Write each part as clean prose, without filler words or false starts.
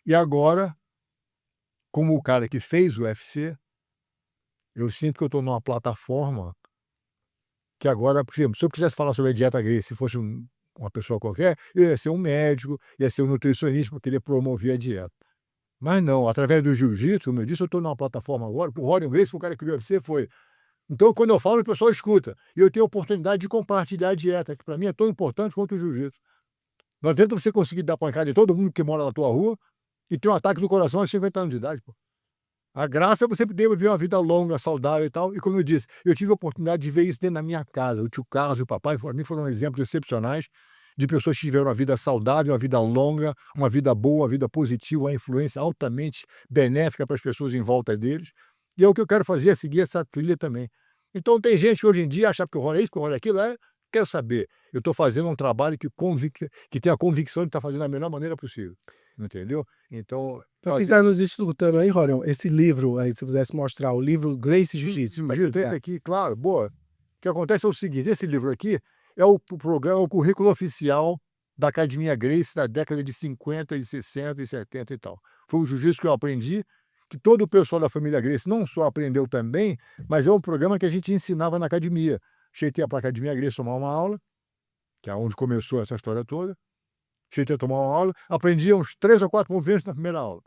E agora, como o cara que fez o UFC, eu sinto que eu estou numa plataforma que agora, por exemplo, se eu quisesse falar sobre a dieta grega, se fosse uma pessoa qualquer, eu ia ser um médico, ia ser um nutricionista, porque ele promovia a dieta. Mas não, através do jiu-jitsu, como eu disse, eu estou numa plataforma agora, o Rorion Gracie, o cara que criou o UFC, foi. Então, quando eu falo, o pessoal escuta. E eu tenho a oportunidade de compartilhar a dieta, que para mim é tão importante quanto o jiu-jitsu. Não adianta você conseguir dar pancada em todo mundo que mora na tua rua e ter um ataque do coração aos 50 anos de idade, pô. A graça é você poder viver uma vida longa, saudável e tal. E como eu disse, eu tive a oportunidade de ver isso dentro da minha casa. O tio Carlos e o papai, para mim, foram exemplos excepcionais de pessoas que tiveram uma vida saudável, uma vida longa, uma vida boa, uma vida positiva, uma influência altamente benéfica para as pessoas em volta deles. E é o que eu quero fazer, é seguir essa trilha também. Então tem gente que hoje em dia acha que o rolo é isso, que o rolo é aquilo, quer saber. Eu estou fazendo um trabalho que tem a convicção de estar fazendo da melhor maneira possível. Entendeu? Então, Para quem está nos escutando aí, Rorion, esse livro aí, se você pudesse mostrar, o livro Gracie Jiu-Jitsu. imagina, tem aqui, claro, boa. O que acontece é o seguinte, esse livro aqui é o programa, o currículo oficial da Academia Gracie da década de 50 e 60 e 70 e tal. Foi o jiu-jitsu que eu aprendi, que todo o pessoal da família Gracie não só aprendeu também, mas é um programa que a gente ensinava na academia. Cheguei para a Academia Gracie tomar uma aula, que é onde começou essa história toda. Cheguei a tomar uma aula, aprendia uns 3 ou 4 movimentos na primeira aula.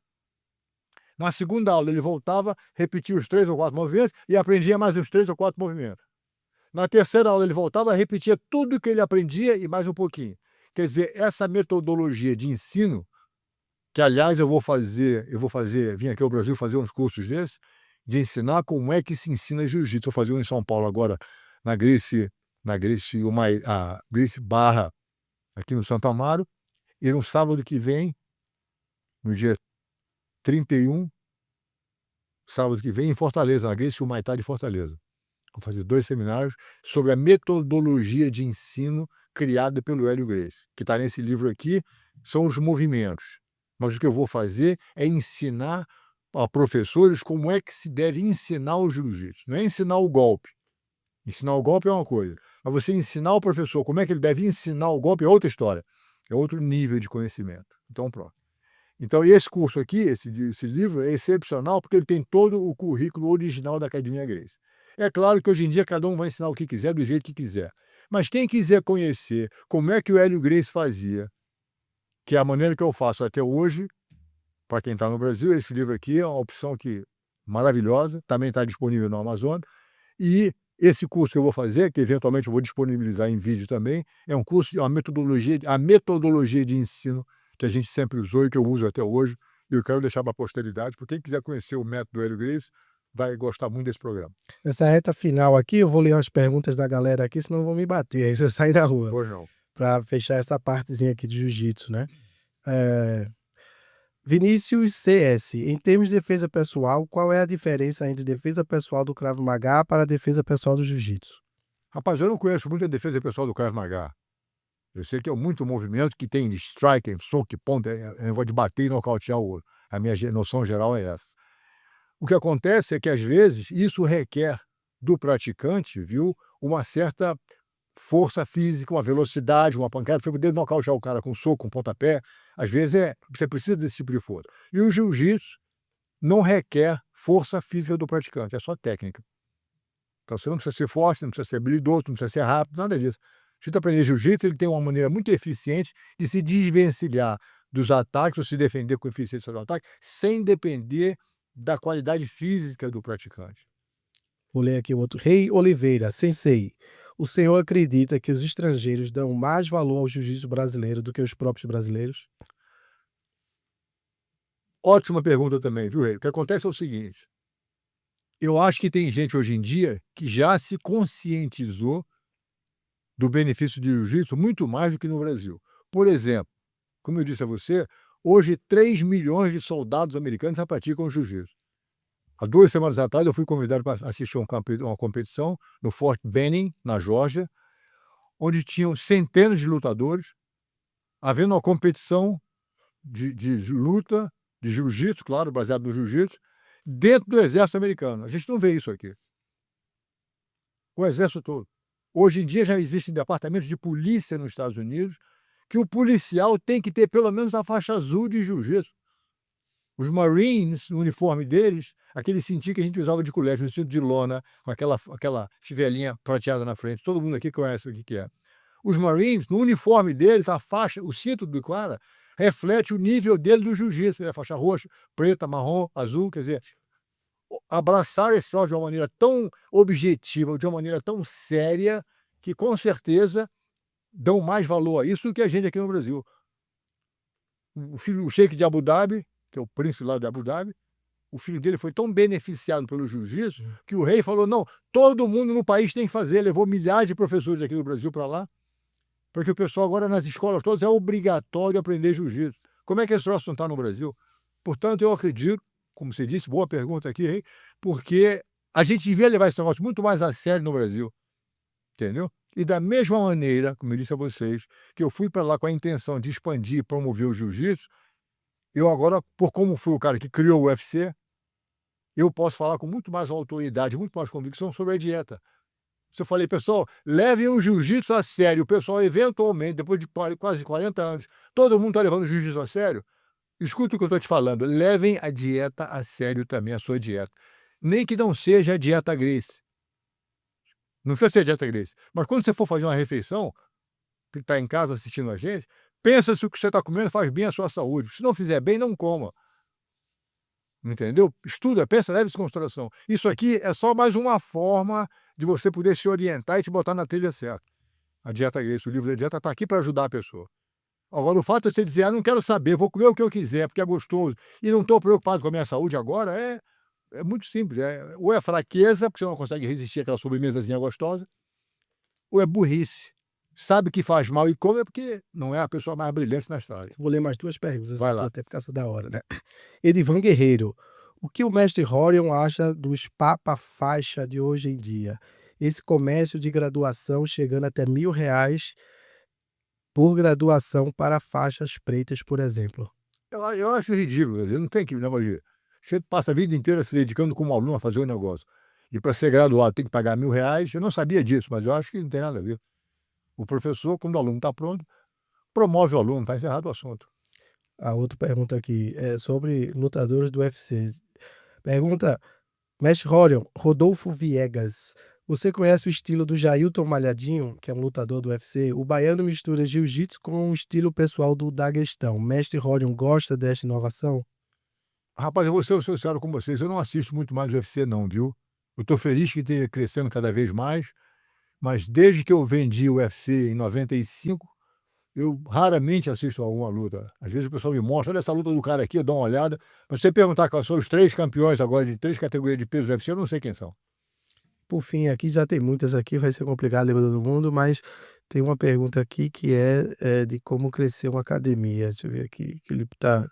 Na segunda aula, ele voltava, repetia os 3 ou 4 movimentos e aprendia mais uns 3 ou 4 movimentos. Na terceira aula, ele voltava, repetia tudo o que ele aprendia e mais um pouquinho. Quer dizer, essa metodologia de ensino, que aliás eu vou fazer, vim aqui ao Brasil fazer uns cursos desses, de ensinar como é que se ensina jiu-jitsu. Vou fazer um em São Paulo agora, na Gracie Barra, aqui no Santo Amaro, e no sábado que vem, no dia 31, sábado que vem, em Fortaleza, na Gracie Humaitá de Fortaleza. Vou fazer 2 seminários sobre a metodologia de ensino criada pelo Hélio Gracie, que está nesse livro aqui, são os movimentos. Mas o que eu vou fazer é ensinar a professores como é que se deve ensinar o jiu-jitsu. Não é ensinar o golpe. Ensinar o golpe é uma coisa. Mas você ensinar o professor como é que ele deve ensinar o golpe é outra história. É outro nível de conhecimento. Então, pronto. Então, esse curso aqui, esse livro, é excepcional porque ele tem todo o currículo original da Academia Gracie. É claro que hoje em dia cada um vai ensinar o que quiser, do jeito que quiser. Mas quem quiser conhecer como é que o Hélio Gracie fazia, que é a maneira que eu faço até hoje, para quem está no Brasil, esse livro aqui é uma opção maravilhosa, também está disponível no Amazon. E esse curso que eu vou fazer, que eventualmente eu vou disponibilizar em vídeo também, é um curso de a metodologia de ensino que a gente sempre usou e que eu uso até hoje, e eu quero deixar para a posteridade, porque quem quiser conhecer o método do Hélio Gracie vai gostar muito desse programa. Nessa reta final aqui, eu vou ler as perguntas da galera aqui, senão vão me bater, aí se eu sair da rua. Pois não. Para fechar essa partezinha aqui de jiu-jitsu, né? Vinícius CS, em termos de defesa pessoal, qual é a diferença entre defesa pessoal do Krav Maga para a defesa pessoal do jiu-jitsu? Rapaz, eu não conheço muito a defesa pessoal do Krav Maga. Eu sei que é muito movimento que tem de strike, soco, ponta, negócio de bater e nocautear o outro. A minha noção geral é essa. O que acontece é que, às vezes, isso requer do praticante, viu, uma certa força física, uma velocidade, uma pancada, para poder nocautear o cara com soco, com pontapé. Às vezes você precisa desse tipo de força. E o jiu-jitsu não requer força física do praticante, é só técnica. Então você não precisa ser forte, não precisa ser habilidoso, não precisa ser rápido, nada disso. Se você aprender jiu-jitsu, ele tem uma maneira muito eficiente de se desvencilhar dos ataques ou se defender com eficiência do ataque, sem depender da qualidade física do praticante. Vou ler aqui o outro. Rei Oliveira, Sensei, o senhor acredita que os estrangeiros dão mais valor ao jiu-jitsu brasileiro do que os próprios brasileiros? Ótima pergunta também, viu, Rei? O que acontece é o seguinte, eu acho que tem gente hoje em dia que já se conscientizou do benefício de jiu-jitsu muito mais do que no Brasil. Por exemplo, como eu disse a você, hoje 3 milhões de soldados americanos já praticam jiu-jitsu. Há 2 semanas atrás eu fui convidado para assistir uma competição no Fort Benning, na Geórgia, onde tinham centenas de lutadores, havendo uma competição de luta, de jiu-jitsu, claro, baseado no jiu-jitsu, dentro do exército americano. A gente não vê isso aqui. O exército todo. Hoje em dia já existem departamentos de polícia nos Estados Unidos que o policial tem que ter pelo menos a faixa azul de jiu-jitsu. Os Marines, no uniforme deles, aquele cintinho que a gente usava de colégio, um cinto de lona, com aquela fivelinha prateada na frente. Todo mundo aqui conhece o que é. Os Marines, no uniforme deles, a faixa, o cinto do cara, reflete o nível dele do jiu-jitsu. A faixa roxa, preta, marrom, azul, quer dizer, abraçar esse troço de uma maneira tão objetiva, de uma maneira tão séria, que com certeza dão mais valor a isso do que a gente aqui no Brasil. O Sheik de Abu Dhabi, que é o príncipe lá de Abu Dhabi, o filho dele foi tão beneficiado pelo jiu-jitsu que o rei falou: não, todo mundo no país tem que fazer. Levou milhares de professores aqui do Brasil para lá, porque o pessoal agora nas escolas todas é obrigatório aprender jiu-jitsu. Como é que esse troço não está no Brasil? Portanto, eu acredito, como você disse, boa pergunta aqui, rei, porque a gente devia levar esse negócio muito mais a sério no Brasil, entendeu? E da mesma maneira, como eu disse a vocês, que eu fui para lá com a intenção de expandir e promover o jiu-jitsu, eu agora, por como fui o cara que criou o UFC, eu posso falar com muito mais autoridade, muito mais convicção sobre a dieta. Se eu falei, pessoal, levem o jiu-jitsu a sério, o pessoal eventualmente, depois de quase 40 anos, todo mundo está levando o jiu-jitsu a sério, escuta o que eu estou te falando, levem a dieta a sério também, a sua dieta. Nem que não seja a dieta Gracie. Não precisa ser a dieta Gracie. Mas quando você for fazer uma refeição, que está em casa assistindo a gente, pensa se o que você está comendo faz bem à sua saúde. Se não fizer bem, não coma. Entendeu? Estuda, pensa, leve isso em consideração. Isso aqui é só mais uma forma de você poder se orientar e te botar na trilha certa. A dieta Gracie, o livro da dieta, está aqui para ajudar a pessoa. Agora, o fato de você dizer, não quero saber, vou comer o que eu quiser, porque é gostoso, e não estou preocupado com a minha saúde agora, é muito simples. Ou é fraqueza, porque você não consegue resistir àquela sobremesazinha gostosa, ou é burrice. Sabe que faz mal e come porque não é a pessoa mais brilhante na história. Vou ler mais 2 perguntas Vai aqui, lá. até por causa da hora, né. Edivan Guerreiro: o que o mestre Rorion acha dos papa-faixa de hoje em dia? Esse comércio de graduação chegando até R$ 1.000 por graduação para faixas pretas, por exemplo. Eu acho ridículo, não tem que negócio de você passa a vida inteira se dedicando como aluno a fazer um negócio, e para ser graduado tem que pagar R$ 1.000, eu não sabia disso, mas eu acho que não tem nada a ver. O professor, quando o aluno está pronto, promove o aluno, está encerrado o assunto. A outra pergunta aqui é sobre lutadores do UFC. Pergunta: mestre Rorion, Rodolfo Viegas: você conhece o estilo do Jailton Malhadinho, que é um lutador do UFC? O baiano mistura jiu-jitsu com o estilo pessoal do Daguestão. Mestre Rorion gosta desta inovação? Rapaz, eu vou ser sincero com vocês, eu não assisto muito mais o UFC não, viu. Eu estou feliz que esteja crescendo cada vez mais, mas desde que eu vendi o UFC em 95, eu raramente assisto alguma luta. Às vezes o pessoal me mostra: olha essa luta do cara aqui, eu dou uma olhada, mas se você perguntar quais são os 3 campeões agora de 3 categorias de peso do UFC, eu não sei quem são. Por fim, aqui já tem muitas aqui, vai ser complicado ler pra todo mundo, mas tem uma pergunta aqui que é de como crescer uma academia. Deixa eu ver aqui, que ele tá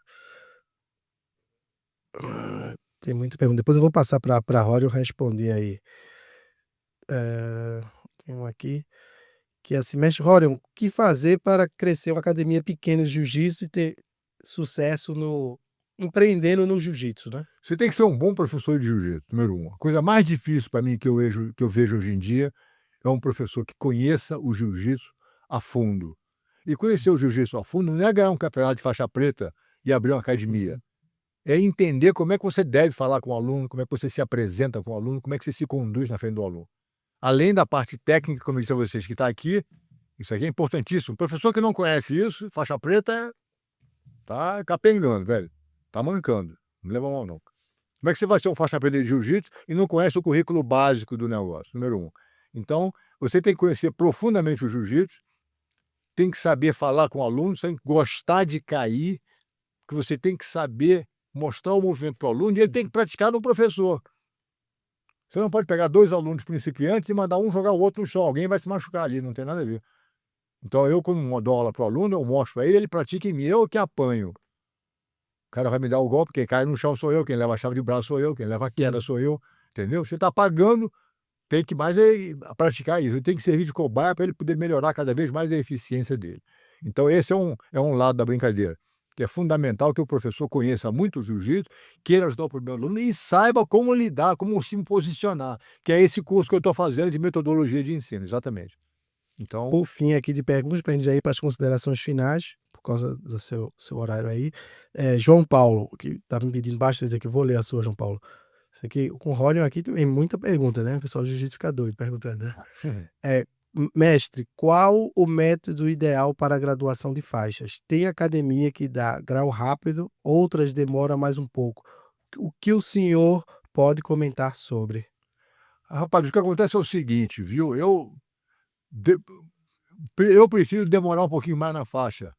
tem muita pergunta. Depois eu vou passar pra Rorion responder aí. Tem uma aqui, que é assim: mestre Rorion, o que fazer para crescer uma academia pequena de jiu-jitsu e ter sucesso empreendendo no jiu-jitsu, né? Você tem que ser um bom professor de jiu-jitsu, número 1. A coisa mais difícil para mim que eu vejo hoje em dia é um professor que conheça o jiu-jitsu a fundo. E conhecer o jiu-jitsu a fundo não é ganhar um campeonato de faixa preta e abrir uma academia. É entender como é que você deve falar com o aluno, como é que você se apresenta com o aluno, como é que você se conduz na frente do aluno. Além da parte técnica, como eu disse a vocês, que está aqui, isso aqui é importantíssimo. O professor que não conhece isso, faixa preta, tá capengando, velho. Tá mancando. Não leva mal, não. Como é que você vai ser um faixa preta de jiu-jitsu e não conhece o currículo básico do negócio? Número 1. Então, você tem que conhecer profundamente o jiu-jitsu, tem que saber falar com o aluno, você tem que gostar de cair, que você tem que saber mostrar o movimento para o aluno e ele tem que praticar no professor. Você não pode pegar 2 alunos principiantes e mandar um jogar o outro no chão. Alguém vai se machucar ali, não tem nada a ver. Então, eu, quando dou aula para o aluno, eu mostro para ele, ele pratica em mim, eu que apanho. O cara vai me dar o golpe, quem cai no chão sou eu, quem leva a chave de braço sou eu, quem leva a queda sou eu, entendeu? Você está pagando, tem que mais praticar isso, tem que servir de cobaia para ele poder melhorar cada vez mais a eficiência dele. Então esse é um lado da brincadeira, que é fundamental que o professor conheça muito o jiu-jitsu, queira ajudar o primeiro aluno e saiba como lidar, como se posicionar, que é esse curso que eu estou fazendo de metodologia de ensino, exatamente. Então, Por fim, aqui de perguntas, pra gente já ir para as considerações finais, por causa do seu horário aí. João Paulo, que tá me pedindo bastante aqui, eu vou ler a sua, João Paulo. Isso aqui, com o Rorion aqui tem muita pergunta, né? O pessoal do jiu-jitsu fica doido perguntando, né? Mestre, qual o método ideal para a graduação de faixas? Tem academia que dá grau rápido, outras demora mais um pouco. O que o senhor pode comentar sobre? Rapaz, o que acontece é o seguinte, viu? Eu prefiro demorar um pouquinho mais na faixa.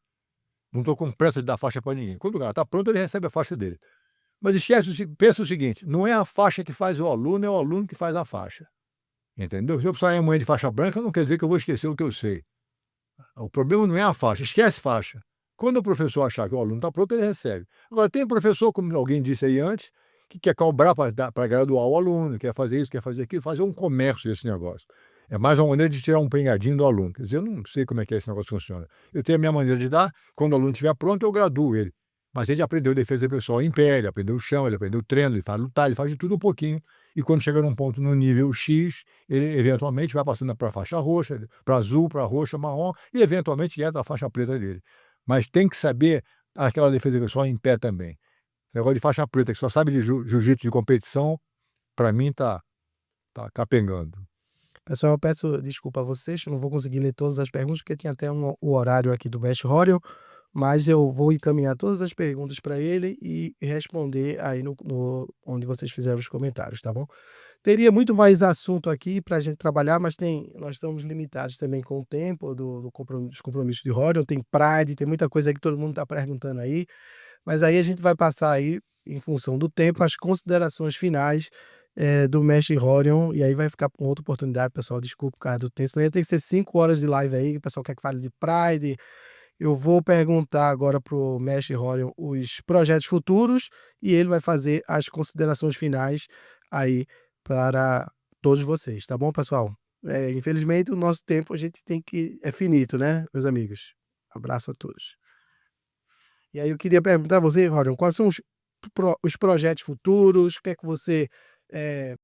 Não estou com pressa de dar faixa para ninguém. Quando o cara está pronto, ele recebe a faixa dele. Mas pensa o seguinte, não é a faixa que faz o aluno, é o aluno que faz a faixa. Entendeu? Se eu sair amanhã de faixa branca, não quer dizer que eu vou esquecer o que eu sei. O problema não é a faixa, esquece faixa. Quando o professor achar que o aluno está pronto, ele recebe. Agora, tem professor, como alguém disse aí antes, que quer cobrar para graduar o aluno, quer fazer isso, quer fazer aquilo, fazer um comércio desse negócio. É mais uma maneira de tirar um pengadinho do aluno. Quer dizer, eu não sei como é que esse negócio funciona. Eu tenho a minha maneira de dar, quando o aluno estiver pronto, eu graduo ele. Mas ele aprendeu defesa pessoal em pé, ele aprendeu o chão, ele aprendeu o treino, ele faz lutar, ele faz de tudo um pouquinho. E quando chega num ponto no nível X, ele eventualmente vai passando para a faixa roxa, para azul, para roxa, marrom, e eventualmente entra a faixa preta dele. Mas tem que saber aquela defesa pessoal em pé também. Esse negócio de faixa preta, que só sabe de jiu-jitsu de competição, para mim tá capengando. Pessoal, eu peço desculpa a vocês, eu não vou conseguir ler todas as perguntas, porque tem até o horário aqui do Mestre Rorion, mas eu vou encaminhar todas as perguntas para ele e responder aí onde vocês fizeram os comentários, tá bom? Teria muito mais assunto aqui para a gente trabalhar, mas nós estamos limitados também com o tempo dos compromissos de Rorion, tem Pride, tem muita coisa aí que todo mundo está perguntando aí, mas aí a gente vai passar aí, em função do tempo, as considerações finais do Mestre Rorion, e aí vai ficar com outra oportunidade, pessoal, desculpa por causa do tempo, senão ia ter que ser 5 horas de live aí, o pessoal quer que fale de Pride. Eu vou perguntar agora pro Mestre Rorion os projetos futuros e ele vai fazer as considerações finais aí para todos vocês, tá bom, pessoal? Infelizmente o nosso tempo é finito, né, meus amigos? Abraço a todos. E aí eu queria perguntar a você, Rorion, quais são os projetos futuros? O que é que você